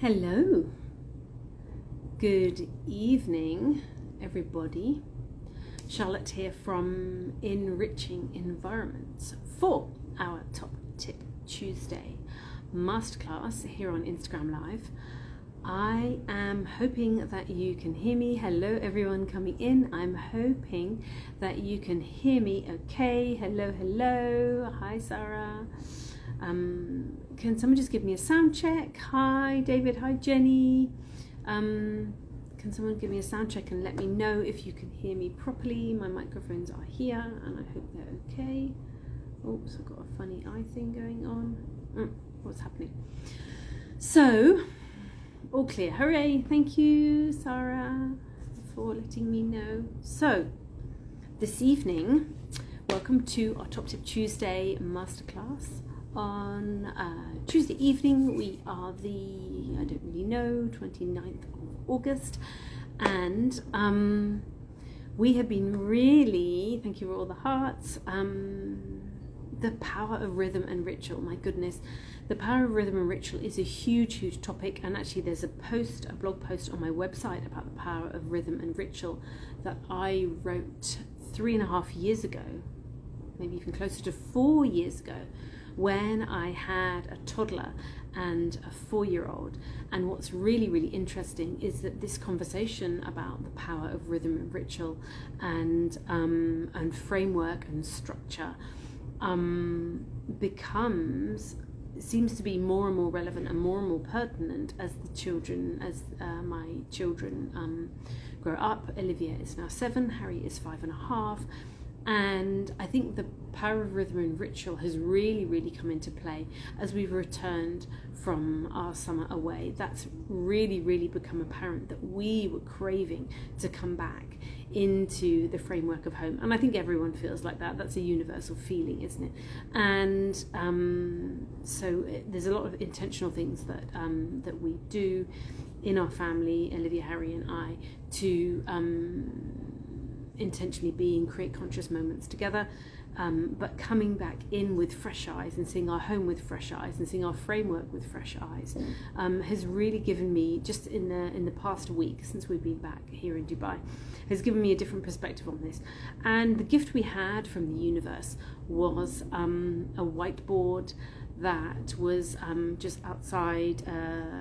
Hello, good evening everybody. Charlotte here from Enriching Environments for our Top Tip Tuesday Masterclass here on Instagram Live. I am hoping that you can hear me. Hello everyone coming in. I'm hoping that you can hear me okay. Hello. Hi Sarah. Can someone just give me a sound check? Hi David, hi Jenny. Can someone give me a sound check and let me know if you can hear me properly? My microphones are here and I hope they're okay. Oops, I've got a funny eye thing going on. What's happening? So, all clear. Hooray! Thank you, Sarah, for letting me know. So, this evening, welcome to our Top Tip Tuesday Masterclass. On Tuesday evening, we are the, I don't really know, 29th of August, and we have been really, thank you for all the hearts, the power of rhythm and ritual. My goodness, the power of rhythm and ritual is a huge topic, and actually there's a blog post on my website about the power of rhythm and ritual that I wrote 3.5 years ago, maybe even closer to 4 years ago, when I had a toddler and a 4-year-old. And what's really interesting is that this conversation about the power of rhythm and ritual and framework and structure seems to be more and more relevant and more pertinent as my children grow up. Olivia is now 7, Harry is 5.5. And I think the power of rhythm and ritual has really come into play as we've returned from our summer away. That's really become apparent that we were craving to come back into the framework of home. And I think everyone feels like that. That's a universal feeling, isn't it? And so there's a lot of intentional things that we do in our family, Olivia, Harry and I, to intentionally create conscious moments together, but coming back in with fresh eyes and seeing our home with fresh eyes and seeing our framework with fresh eyes has really given me, just in the past week since we've been back here in Dubai, has given me a different perspective on this. And the gift we had from the universe was a whiteboard that was just outside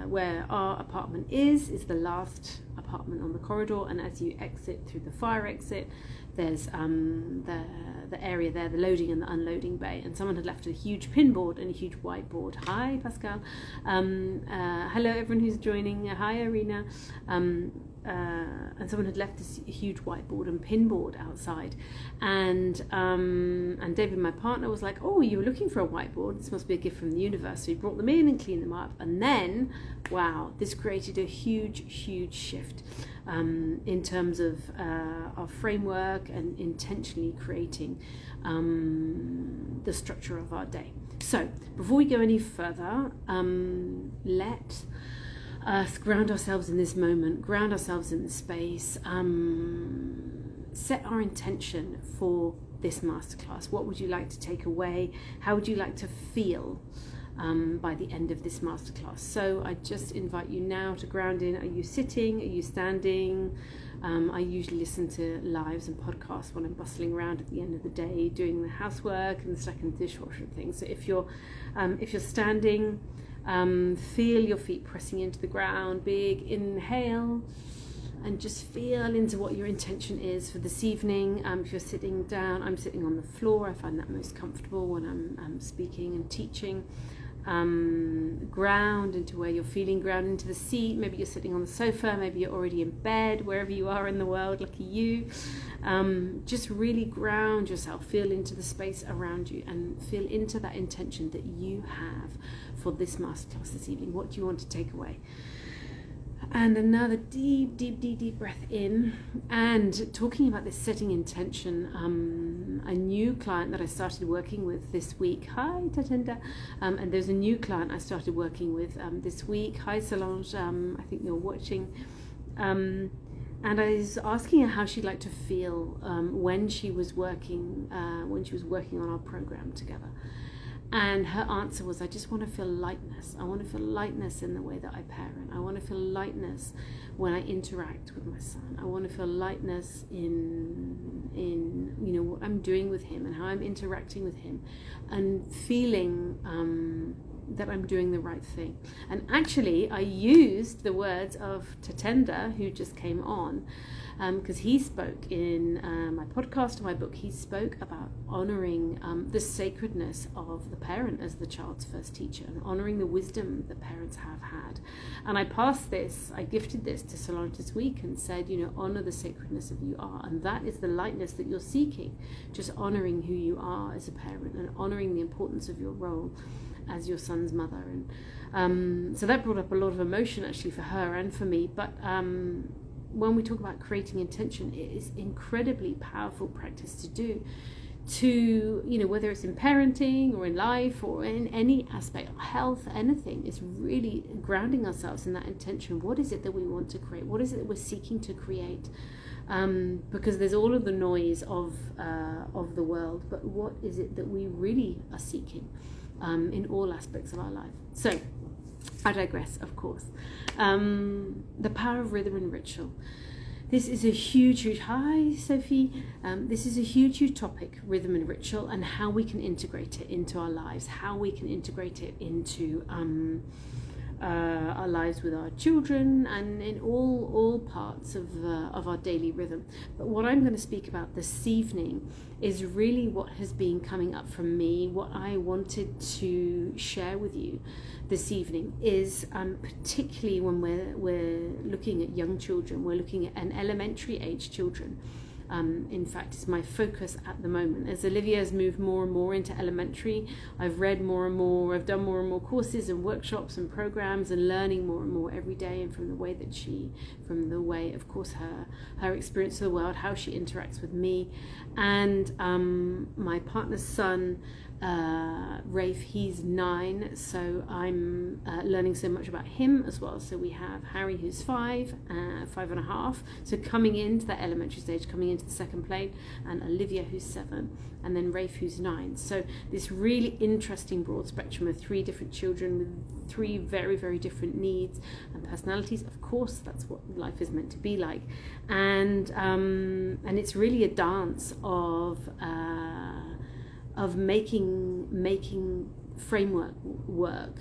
where our apartment is the last apartment on the corridor, and as you exit through the fire exit, there's the area there, the loading and the unloading bay, and someone had left a huge pinboard and a huge whiteboard. Hi Pascal. Hello everyone who's joining. Hi Irina. And someone had left this huge whiteboard and pinboard outside, and David, my partner, was like, "Oh, you were looking for a whiteboard? This must be a gift from the universe." So he brought them in and cleaned them up, and then, wow, this created a huge shift in terms of our framework and intentionally creating the structure of our day. So before we go any further, let us ground ourselves in this moment, ground ourselves in the space, set our intention for this masterclass. What would you like to take away? How would you like to feel by the end of this masterclass? So I just invite you now to ground in. Are you sitting? Are you standing? I usually listen to lives and podcasts when I'm bustling around at the end of the day doing the housework and stacking the dishwasher and things. So if you're standing, feel your feet pressing into the ground. Big inhale, and just feel into what your intention is for this evening. If you're sitting down, I'm sitting on the floor. I find that most comfortable when I'm speaking and teaching. Ground into where you're feeling, ground into the seat. Maybe you're sitting on the sofa, maybe you're already in bed, wherever you are in the world, lucky you. Just really ground yourself, feel into the space around you and feel into that intention that you have for this masterclass this evening. What do you want to take away? And another deep breath in. And talking about this setting intention, a new client that I started working with this week. Hi Tatenda. And there's a new client I started working with this week. Hi Solange. I think you're watching. And I was asking her how she'd like to feel when she was working on our program together. And her answer was, I just want to feel lightness. I want to feel lightness in the way that I parent. I want to feel lightness when I interact with my son. I want to feel lightness in what I'm doing with him and how I'm interacting with him, and feeling that I'm doing the right thing. And actually, I used the words of Tatenda, who just came on, because he spoke in my podcast, my book. He spoke about honoring the sacredness of the parent as the child's first teacher, and honoring the wisdom that parents have had. And I gifted this to Solange this week and said, honor the sacredness of who you are, and that is the lightness that you're seeking, just honoring who you are as a parent and honoring the importance of your role as your son's mother. And so that brought up a lot of emotion actually for her and for me. But when we talk about creating intention, it is incredibly powerful practice to do, whether it's in parenting or in life or in any aspect, health, anything. It's really grounding ourselves in that intention. What is it that we want to create? What is it that we're seeking to create? Because there's all of the noise of the world, but what is it that we really are seeking in all aspects of our life? So I digress, of course. The power of rhythm and ritual. This is a huge, hi Sophie. This is a huge topic, rhythm and ritual, and how we can integrate it into our lives, how we can integrate it into our lives with our children, and in all parts of our daily rhythm. But what I'm going to speak about this evening is really what has been coming up from me. What I wanted to share with you this evening is particularly when we're looking at young children, we're looking at an elementary age children. In fact, it's my focus at the moment. As Olivia has moved more and more into elementary, I've read more and more, I've done more and more courses and workshops and programs, and learning more and more every day, and from the way, of course, her experience of the world, how she interacts with me. And my partner's son, Rafe, he's 9, so I'm learning so much about him as well. So we have Harry, who's 5.5, so coming into that elementary stage, coming into the second plane, and Olivia, who's 7, and then Rafe, who's 9. So this really interesting broad spectrum of 3 different children with 3 very, very different needs and personalities. Of course, that's what life is meant to be like, and it's really a dance of making framework work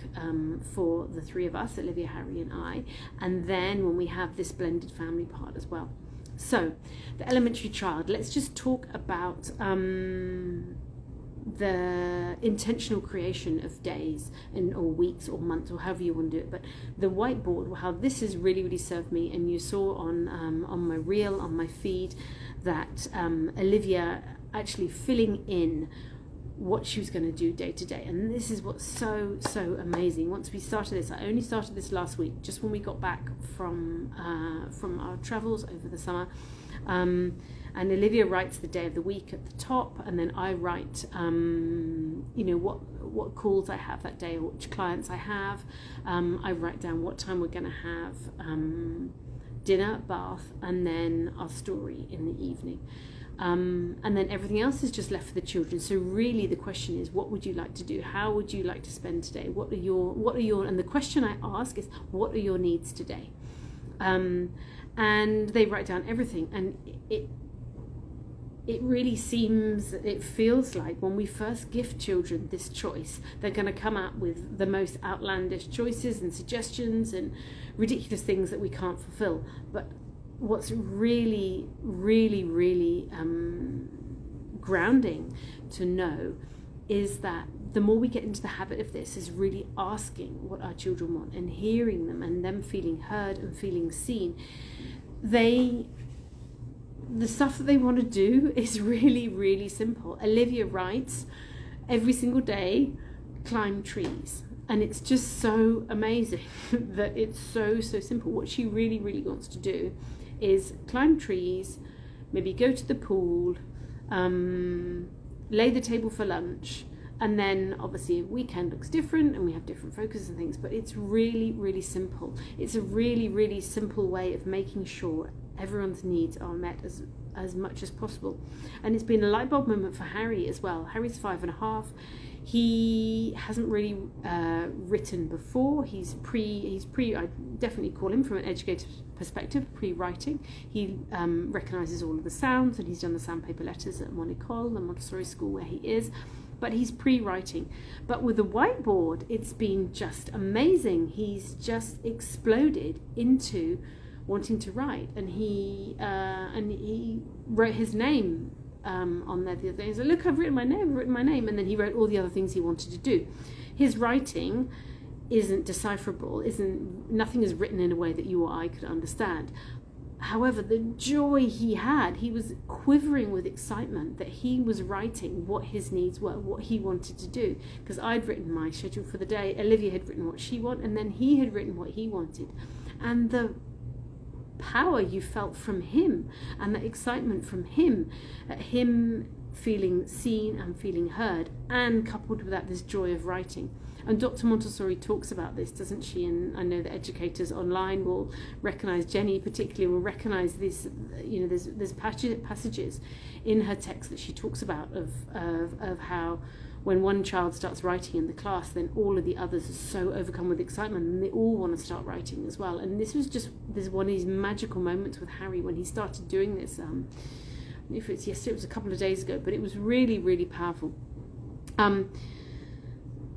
for the 3 of us, Olivia, Harry and I, and then when we have this blended family part as well. So the elementary child, let's just talk about the intentional creation of days or weeks or months or however you want to do it. But the whiteboard, how this has really served me, and you saw on my reel, on my feed, that Olivia actually filling in what she was going to do day to day. And this is what's so amazing. Once we started this, I only started this last week, just when we got back from our travels over the summer, and Olivia writes the day of the week at the top, and then I write what calls I have that day, or which clients I have. I write down what time we're going to have dinner, bath, and then our story in the evening. And then everything else is just left for the children. So really the question is, what would you like to do? How would you like to spend today? What are your, and the question I ask is, what are your needs today? And they write down everything. And it really feels like when we first gift children this choice, they're going to come out with the most outlandish choices and suggestions and ridiculous things that we can't fulfill. But what's really grounding to know is that the more we get into the habit of this, is really asking what our children want and hearing them, and them feeling heard and feeling seen. The stuff that they want to do is really simple. Olivia writes every single day, climb trees. And it's just so amazing that it's so simple. What she really wants to do is climb trees, maybe go to the pool, lay the table for lunch, and then obviously weekend looks different and we have different focuses and things, but it's really simple. It's a really simple way of making sure everyone's needs are met as much as possible. And it's been a light bulb moment for Harry as well. Harry's 5.5. He hasn't really written before. He's I definitely call him from an educator's perspective, pre-writing. He recognises all of the sounds, and he's done the sandpaper letters at Montecole, the Montessori school where he is. But he's pre-writing. But with the whiteboard, it's been just amazing. He's just exploded into wanting to write, and he wrote his name on there the other day. He's like, look, I've written my name, and then he wrote all the other things he wanted to do. His writing isn't decipherable, nothing is written in a way that you or I could understand. However, the joy he had, he was quivering with excitement that he was writing what his needs were, what he wanted to do. Because I'd written my schedule for the day, Olivia had written what she wanted, and then he had written what he wanted. And the power you felt from him, and the excitement from him, him feeling seen and feeling heard, and coupled with that, this joy of writing. And Dr. Montessori talks about this, doesn't she? And I know that educators online will recognise, Jenny particularly will recognise this, there's passages in her text that she talks about of how when one child starts writing in the class, then all of the others are so overcome with excitement and they all want to start writing as well. And this was just one of these magical moments with Harry when he started doing this. If it's yesterday, it was a couple of days ago, but it was really, really powerful.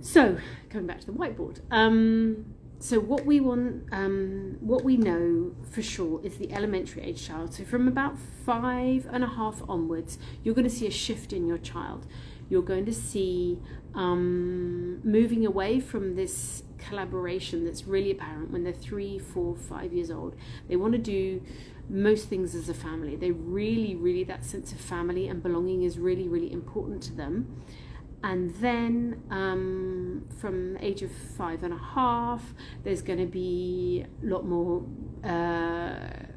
So, coming back to the whiteboard. So what we want, what we know for sure is the elementary age child. So from about 5.5 onwards, you're going to see a shift in your child. You're going to see moving away from this collaboration that's really apparent when they're 3, 4, 5 years old. They want to do most things as a family. They really, that sense of family and belonging is really, really important to them. And then from the age of 5.5, there's going to be a lot more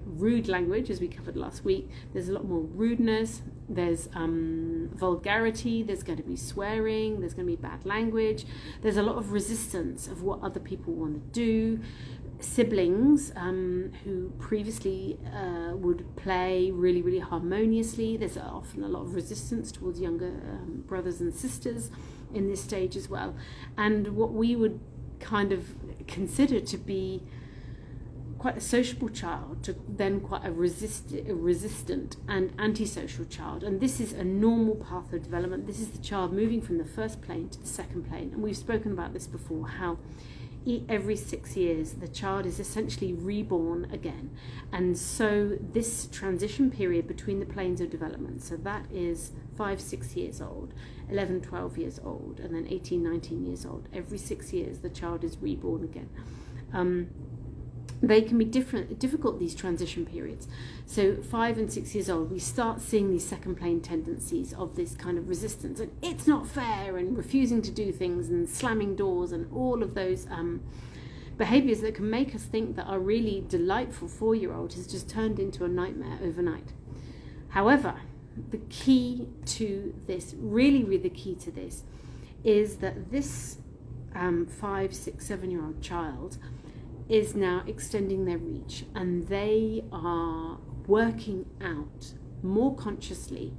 rude language, as we covered last week. There's a lot more rudeness. There's vulgarity. There's going to be swearing. There's going to be bad language. There's a lot of resistance of what other people want to do. Siblings who previously would play really, really harmoniously. There's often a lot of resistance towards younger brothers and sisters in this stage as well. And what we would kind of consider to be quite a sociable child to then quite a resistant and antisocial child. And this is a normal path of development. This is the child moving from the first plane to the second plane. And we've spoken about this before, how every 6 years the child is essentially reborn again. And so this transition period between the planes of development, so that is 5, 6 years old, 11, 12 years old, and then 18, 19 years old. Every 6 years the child is reborn again. They can be difficult, these transition periods. So 5 and 6 years old, we start seeing these second plane tendencies of this kind of resistance, and it's not fair, and refusing to do things, and slamming doors, and all of those behaviours that can make us think that our really delightful 4-year-old has just turned into a nightmare overnight. However, the key to this, really the key to this, is that this 5, 6, 7-year-old child is now extending their reach, and they are working out more consciously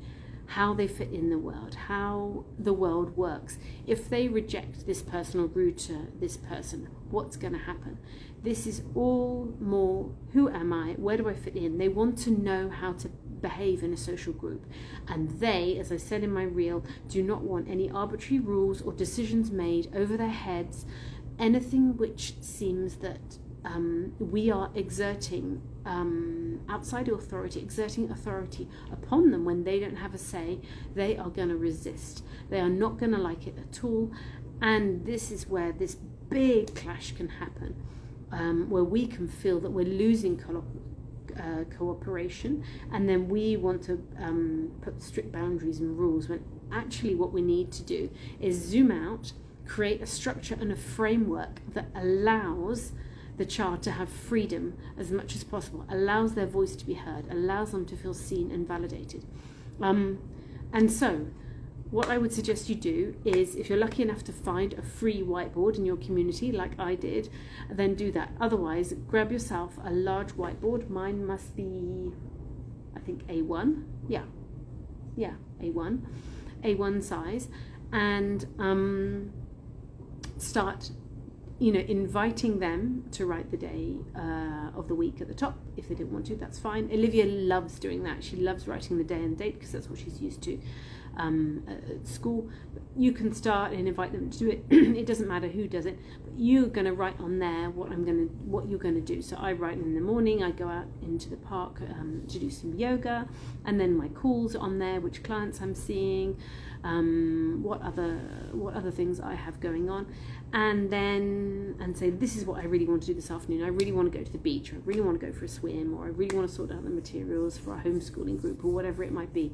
how they fit in the world, how the world works. If they reject this person or rude to this person, what's going to happen? This is all more, who am I? Where do I fit in? They want to know how to behave in a social group. And they, as I said in my reel, do not want any arbitrary rules or decisions made over their heads, anything which seems that we are exerting outside authority, exerting authority upon them when they don't have a say. They are going to resist. They are not going to like it at all. And this is where this big clash can happen, where we can feel that we're losing cooperation, and then we want to put strict boundaries and rules, when actually what we need to do is zoom out, create a structure and a framework that allows the child to have freedom as much as possible, allows their voice to be heard, allows them to feel seen and validated. And so what I would suggest you do is, if you're lucky enough to find a free whiteboard in your community like I did, then do that. Otherwise, grab yourself a large whiteboard. Mine must be, I think, A1. Yeah, A1 size. and start inviting them to write the day of the week at the top. If they didn't want to, that's fine. Olivia loves doing that. She loves writing the day and the date because that's what she's used to at school. But you can start and invite them to do it. It doesn't matter who does it, but you're going to write on there what you're going to do. So I write in the morning. I go out into the park to do some yoga, and then my calls are on there, which clients I'm seeing, what other things I have going on, and say, this is what I really want to do this afternoon. I really want to go to the beach, or I really want to go for a swim, or I really want to sort out the materials for our homeschooling group, or whatever it might be,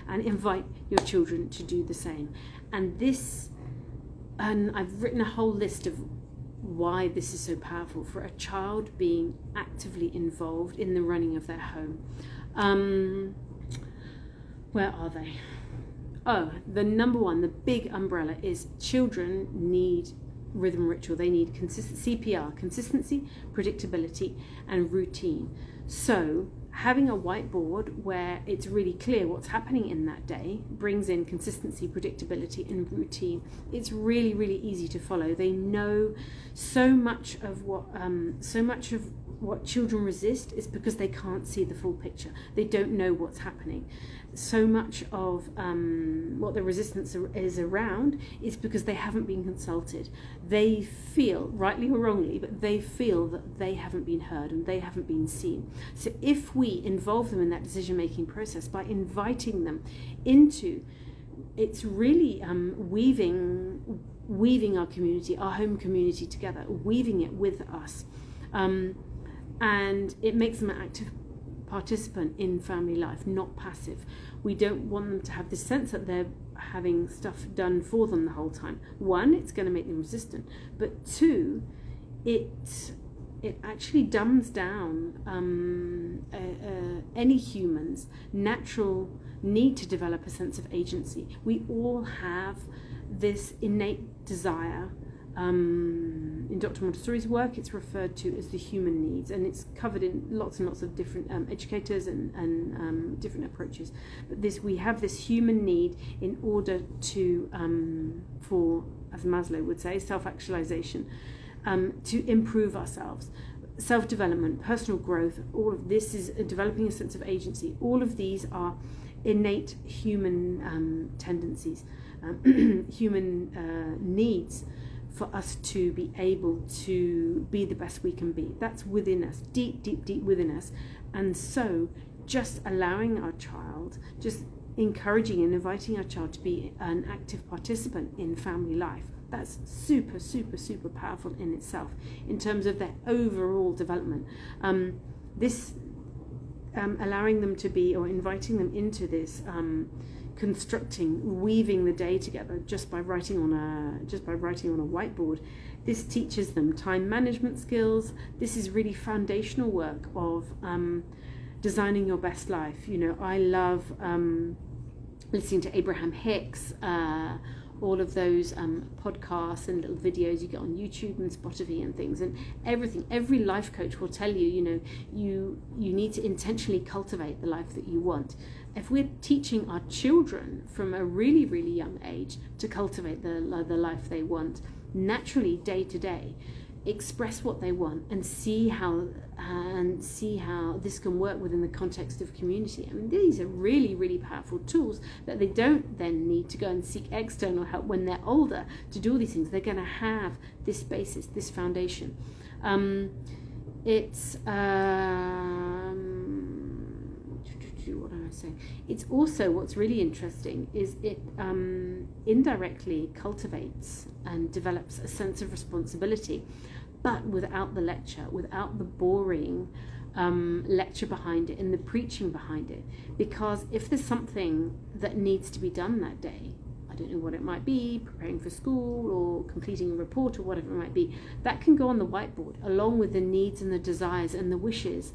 and invite your children to do the same. And I've written a whole list of why this is so powerful for a child being actively involved in the running of their home. Where are they? Oh, the number one, the big umbrella is children need rhythm ritual. They need CPR, consistency, predictability, and routine. So having a whiteboard where it's really clear what's happening in that day brings in consistency, predictability, and routine. It's really, really easy to follow. They know so much of what children resist is because they can't see the full picture. They don't know what's happening. So much of what the resistance is around is because they haven't been consulted. They feel, rightly or wrongly, but they feel that they haven't been heard and they haven't been seen. So if we involve them in that decision-making process by inviting them into, it's really weaving our community, our home community together, weaving it with us. And it makes them an active participant in family life, not passive. We don't want them to have this sense that they're having stuff done for them the whole time. One, it's going to make them resistant, but two, it actually dumbs down any human's natural need to develop a sense of agency. We all have this innate desire. In Dr. Montessori's work, it's referred to as the human needs, and it's covered in lots and lots of different educators and different approaches. But we have this human need in order to, for, as Maslow would say, self-actualization, to improve ourselves. Self-development, personal growth, all of this is developing a sense of agency. All of these are innate human tendencies, human needs, for us to be able to be the best we can be. That's within us, deep, deep, deep within us. And so just allowing our child, just encouraging and inviting our child to be an active participant in family life, that's super, super, super powerful in itself in terms of their overall development. Allowing them to be, or inviting them into this constructing, weaving the day together just by writing on a whiteboard. This teaches them time management skills. This is really foundational work of designing your best life. I love listening to Abraham Hicks, all of those podcasts and little videos you get on YouTube and Spotify and things, and everything. Every life coach will tell you, you need to intentionally cultivate the life that you want. If we're teaching our children from a really, really young age to cultivate the life they want, naturally, day to day, express what they want and see how this can work within the context of community. I mean, these are really, really powerful tools that they don't then need to go and seek external help when they're older to do all these things. They're going to have this basis, this foundation. What am I saying? It's also, what's really interesting is it indirectly cultivates and develops a sense of responsibility, but without the lecture, without the boring lecture behind it and the preaching behind it. Because if there's something that needs to be done that day, I don't know what it might be, preparing for school or completing a report or whatever it might be, that can go on the whiteboard along with the needs and the desires and the wishes.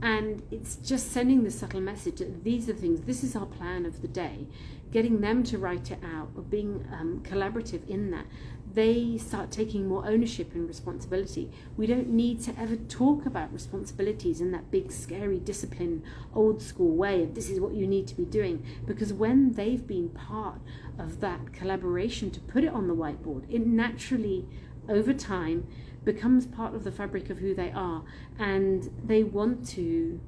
And it's just sending the subtle message that these are things, this is our plan of the day, getting them to write it out, or being collaborative in that. they start taking more ownership and responsibility. We don't need to ever talk about responsibilities in that big, scary, discipline, old school way of this is what you need to be doing. Because when they've been part of that collaboration to put it on the whiteboard, it naturally, over time, becomes part of the fabric of who they are. And they want to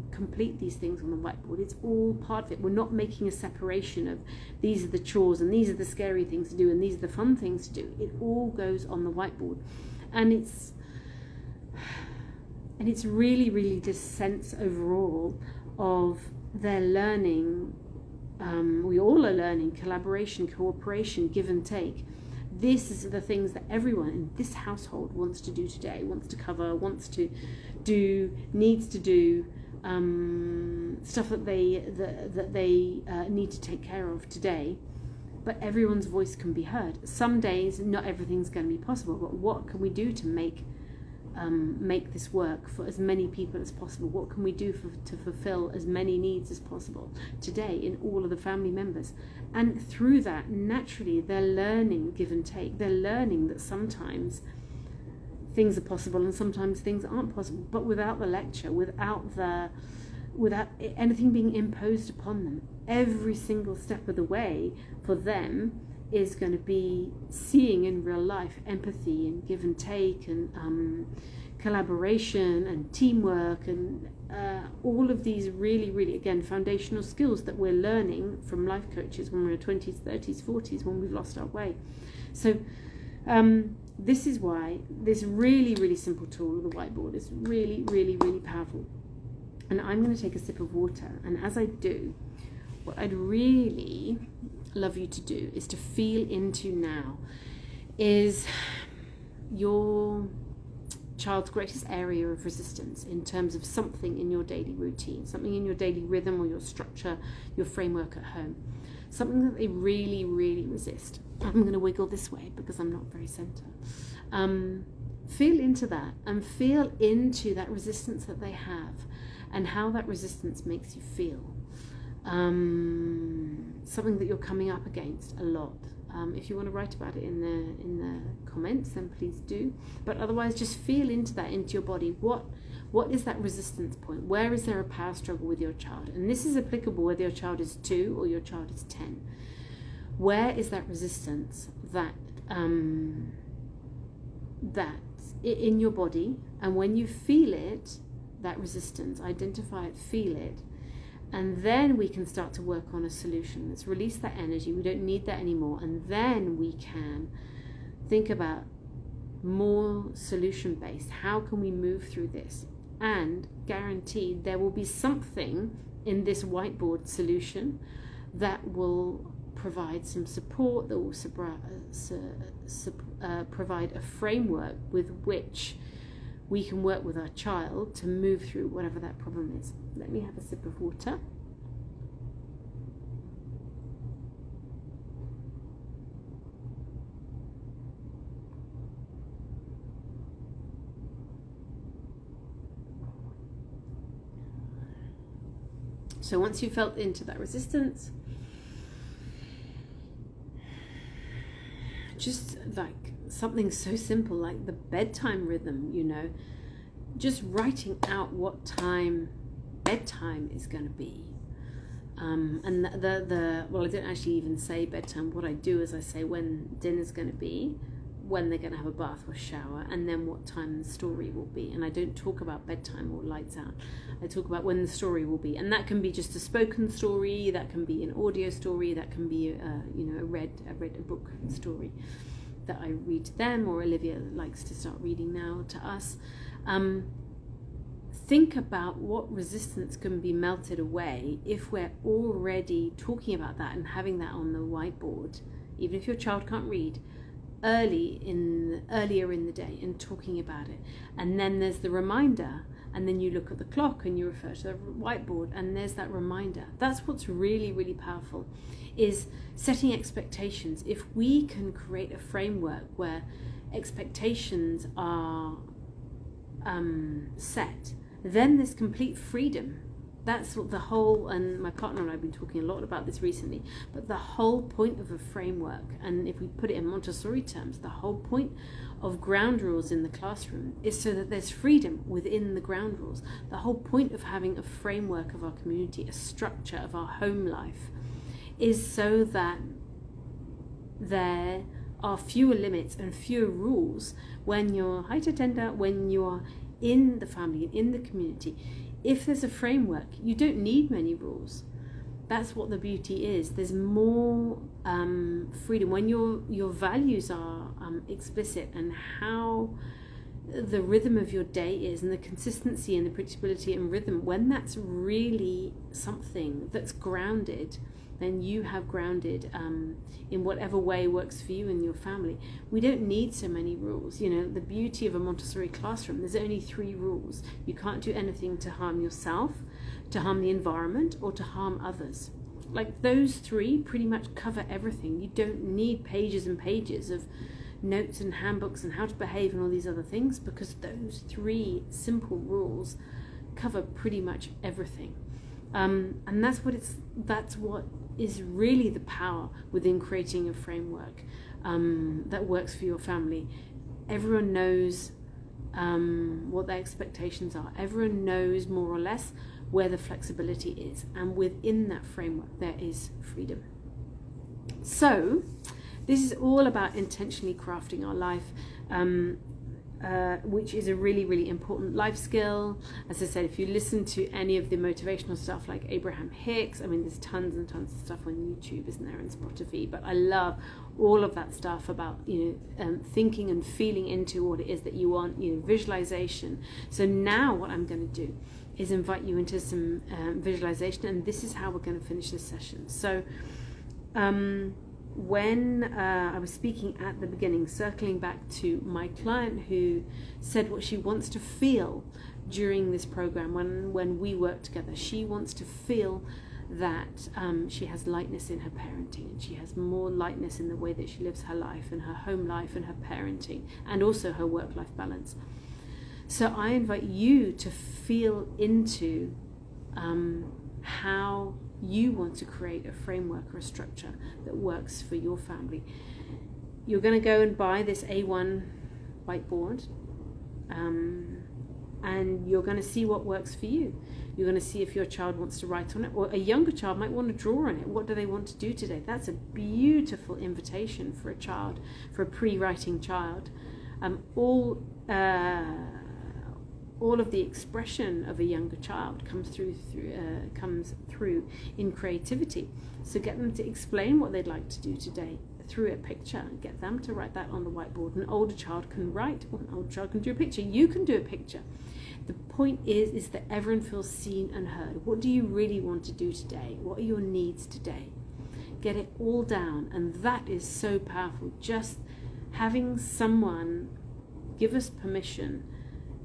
complete these things on the whiteboard. It's all part of it. We're not making a separation of these are the chores and these are the scary things to do and these are the fun things to do. It all goes on the whiteboard, and it's really, really this sense overall of their learning. We all are learning collaboration, cooperation, give and take. This is the things that everyone in this household wants to do today, wants to cover, wants to do, needs to do. Stuff that they need to take care of today, but everyone's voice can be heard. Some days not everything's going to be possible, but what can we do to make this work for as many people as possible? What can we do to fulfill as many needs as possible today in all of the family members? And through that, naturally, they're learning give and take. They're learning that sometimes things are possible and sometimes things aren't possible, but without the lecture, without anything being imposed upon them. Every single step of the way for them is going to be seeing in real life empathy and give and take and collaboration and teamwork and all of these really, really, again, foundational skills that we're learning from life coaches when we're in our 20s, 30s, 40s, when we've lost our way. So this is why this really, really simple tool of the whiteboard is really, really, really powerful. And I'm going to take a sip of water. And as I do, what I'd really love you to do is to feel into now is your child's greatest area of resistance in terms of something in your daily routine, something in your daily rhythm or your structure, your framework at home, something that they really, really resist. I'm going to wiggle this way because I'm not very center. Feel into that and feel into that resistance that they have and how that resistance makes you feel. Something that you're coming up against a lot. If you want to write about it in the comments, then please do. But otherwise, just feel into that, into your body. What is that resistance point? Where is there a power struggle with your child? And this is applicable whether your child is 2 or your child is 10. Where is that resistance that in your body? And when you feel it, that resistance, identify it, feel it, and then we can start to work on a solution. Let's release that energy. We don't need that anymore. And then we can think about more solution-based. How can we move through this? And guaranteed there will be something in this whiteboard solution that will provide some support, that will provide a framework with which we can work with our child to move through whatever that problem is. Let me have a sip of water. So once you've felt into that resistance, just like something so simple like the bedtime rhythm, just writing out what time bedtime is going to be. And well, I don't actually even say bedtime. What I do is I say when dinner's going to be, when they're going to have a bath or shower, and then what time the story will be. And I don't talk about bedtime or lights out. I talk about when the story will be. And that can be just a spoken story, that can be an audio story, that can be a read a book story that I read to them, or Olivia likes to start reading now to us. Think about what resistance can be melted away if we're already talking about that and having that on the whiteboard, even if your child can't read, earlier in the day, and talking about it. And then there's the reminder, and then you look at the clock and you refer to the whiteboard, and there's that reminder. That's what's really, really powerful, is setting expectations. If we can create a framework where expectations are set, then there's complete freedom that's what the whole, and my partner and I have been talking a lot about this recently, but the whole point of a framework, and if we put it in Montessori terms, the whole point of ground rules in the classroom is so that there's freedom within the ground rules. The whole point of having a framework of our community, a structure of our home life, is so that there are fewer limits and fewer rules when you're when you are in the family, in the community. If there's a framework, you don't need many rules. That's what the beauty is. There's more freedom when your values are explicit, and how the rhythm of your day is, and the consistency and the predictability and rhythm. When that's really something that's grounded, then you have grounded in whatever way works for you and your family. We don't need so many rules. You know, the beauty of a Montessori classroom, there's only 3 rules. You can't do anything to harm yourself, to harm the environment, or to harm others. Like, those 3 pretty much cover everything. You don't need pages and pages of notes and handbooks and how to behave and all these other things, because those 3 simple rules cover pretty much everything. And that's what is really the power within creating a framework that works for your family. Everyone knows what their expectations are. Everyone knows more or less where the flexibility is, and within that framework there is freedom. So this is all about intentionally crafting our life, which is a really, really important life skill. As I said, if you listen to any of the motivational stuff like Abraham Hicks, I mean, there's tons and tons of stuff on YouTube, isn't there, and Spotify, but I love all of that stuff about, thinking and feeling into what it is that you want, visualization. So now what I'm going to do is invite you into some visualization, and this is how we're going to finish this session. So when I was speaking at the beginning, circling back to my client who said what she wants to feel during this program, when we work together, she wants to feel that she has lightness in her parenting, and she has more lightness in the way that she lives her life, and her home life, and her parenting, and also her work-life balance. So I invite you to feel into how you want to create a framework or a structure that works for your family. You're going to go and buy this A1 whiteboard, and you're going to see what works for you. You're going to see if your child wants to write on it, or a younger child might want to draw on it. What do they want to do today? That's a beautiful invitation for a child, for a pre-writing child. All of the expression of a younger child comes through in creativity. So get them to explain what they'd like to do today through a picture. Get them to write that on the whiteboard. An older child can write, or an older child can do a picture. You can do a picture. The point is that everyone feels seen and heard. What do you really want to do today? What are your needs today? Get it all down, and that is so powerful. Just having someone give us permission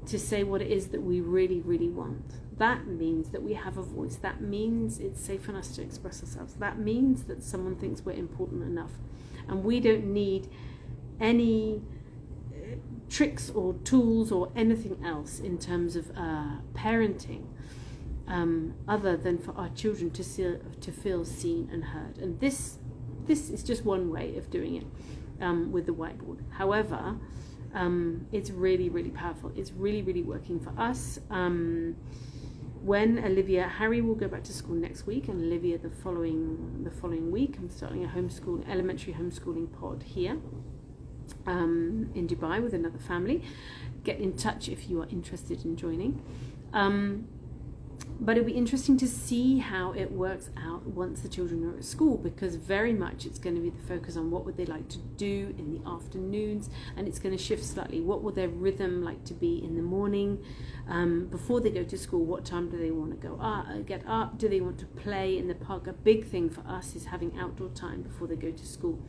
to say what it is that we really, really want. That means that we have a voice. That means it's safe for us to express ourselves. That means that someone thinks we're important enough. And we don't need any tricks or tools or anything else in terms of parenting, other than for our children to feel seen and heard. And this is just one way of doing it with the whiteboard. However, it's really, really powerful. It's really, really working for us. When Harry will go back to school next week, and Olivia the following week, I'm starting a elementary homeschooling pod here in Dubai with another family. Get in touch if you are interested in joining. But it'll be interesting to see how it works out once the children are at school, because very much it's going to be the focus on what would they like to do in the afternoons, and it's going to shift slightly. What will their rhythm like to be in the morning before they go to school? What time do they want to get up? Do they want to play in the park? A big thing for us is having outdoor time before they go to school.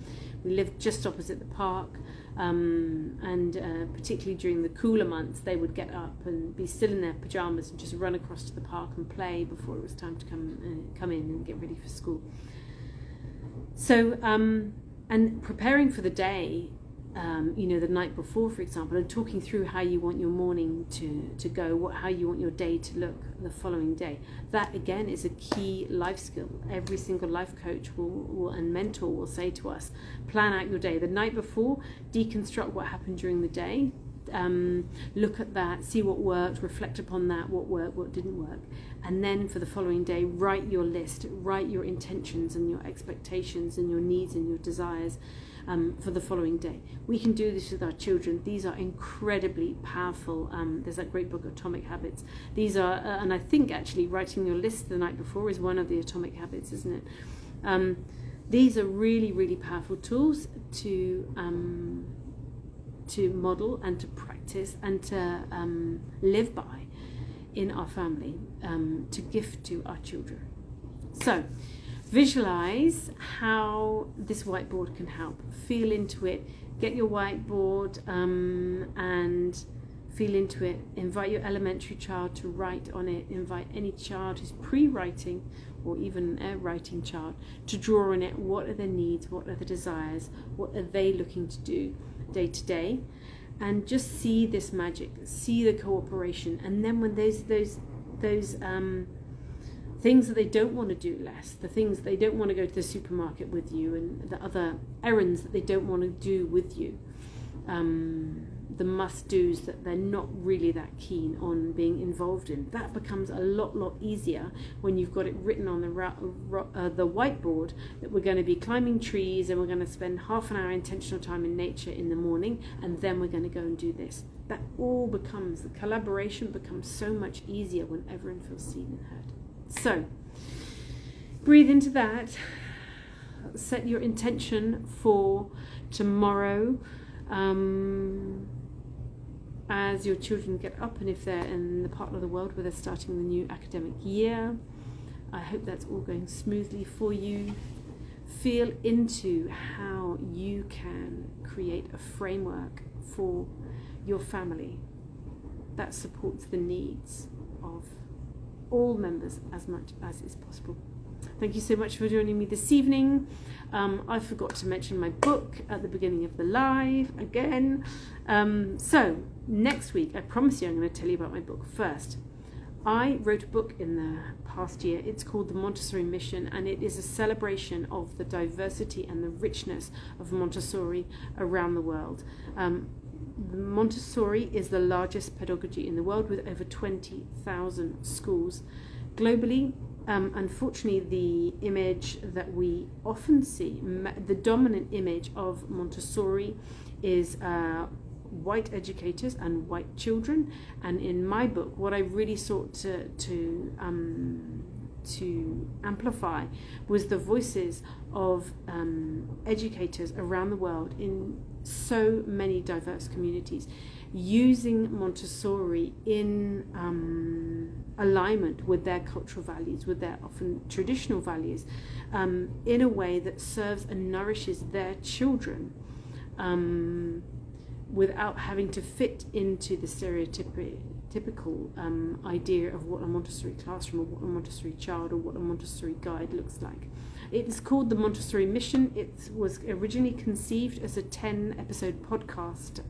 We live just opposite the park, and particularly during the cooler months, they would get up and be still in their pajamas and just run across to the park and play before it was time to come in and get ready for school. So, and preparing for the day the night before, for example, and talking through how you want your morning to go, how you want your day to look the following day. That again is a key life skill. Every single life coach and mentor will say to us, plan out your day. The night before, deconstruct what happened during the day. Look at that, see what worked, reflect upon that, what worked, what didn't work. And then for the following day, write your list, write your intentions and your expectations and your needs and your desires for the following day. We can do this with our children. These are incredibly powerful. There's that great book, Atomic Habits. These are, and I think actually writing your list the night before is one of the Atomic Habits, isn't it? These are really, really powerful tools to model and to practice and to live by in our family, to gift to our children. So visualize how this whiteboard can help. Feel into it. Get your whiteboard and feel into it. Invite your elementary child to write on it. Invite any child who's pre-writing or even a writing child to draw on it. What are their needs? What are the desires? What are they looking to do day to day? And just see this magic, see the cooperation. And then when those things that they don't want to do less, the things that they don't want to go to the supermarket with you, and the other errands that they don't want to do with you, the must-dos that they're not really that keen on being involved in, that becomes a lot easier when you've got it written on the whiteboard that we're going to be climbing trees and we're going to spend half an hour intentional time in nature in the morning, and then we're going to go and do this. That all becomes, the collaboration becomes so much easier when everyone feels seen and heard. So, breathe into that, set your intention for tomorrow, as your children get up, and if they're in the part of the world where they're starting the new academic year. I hope that's all going smoothly for you. Feel into how you can create a framework for your family that supports the needs of all members as much as is possible. Thank you so much for joining me this evening. I forgot to mention my book at the beginning of the live again. So next week, I promise you I'm going to tell you about my book first. I wrote a book in the past year. It's called The Montessori Mission, and it is a celebration of the diversity and the richness of Montessori around the world. Montessori is the largest pedagogy in the world with over 20,000 schools globally. Unfortunately, the image that we often see, the dominant image of Montessori is white educators and white children. And in my book, what I really sought to amplify was the voices of educators around the world in so many diverse communities, using Montessori in alignment with their cultural values, with their often traditional values, in a way that serves and nourishes their children, without having to fit into the stereotypical idea of what a Montessori classroom or what a Montessori child or what a Montessori guide looks like. It is called the Montessori Mission. It was originally conceived as a 10-episode podcast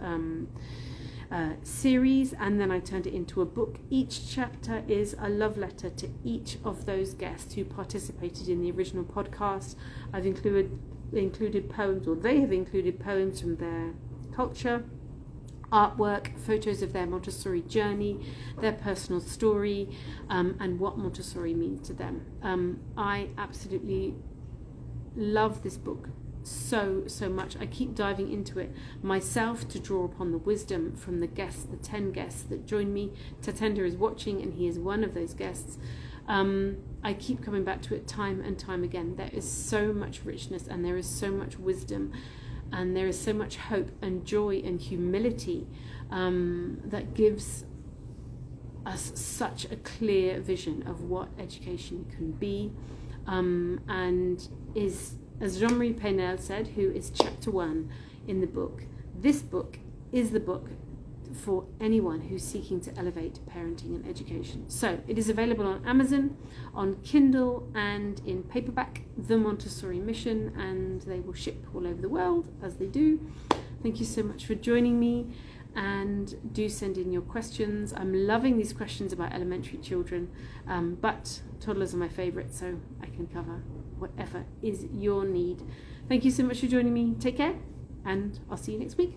series, and then I turned it into a book. Each chapter is a love letter to each of those guests who participated in the original podcast. I've included poems, or they have included poems from their culture, artwork, photos of their Montessori journey, their personal story, and what Montessori means to them. I absolutely love this book so much. I keep diving into it myself to draw upon the wisdom from the guests, the 10 guests that joined me. Tatenda is watching, and he is one of those guests. I keep coming back to it time and time again. There is so much richness, and there is so much wisdom, and there is so much hope and joy and humility that gives us such a clear vision of what education can be, and is, as Jean-Marie Paynel said, who is chapter 1 in the book. This book is the book for anyone who's seeking to elevate parenting and education. So it is available on Amazon, on Kindle, and in paperback, The Montessori Mission, and they will ship all over the world, as they do. Thank you so much for joining me, and do send in your questions. I'm loving these questions about elementary children, but toddlers are my favourite, so I can cover whatever is your need. Thank you so much for joining me. Take care, and I'll see you next week.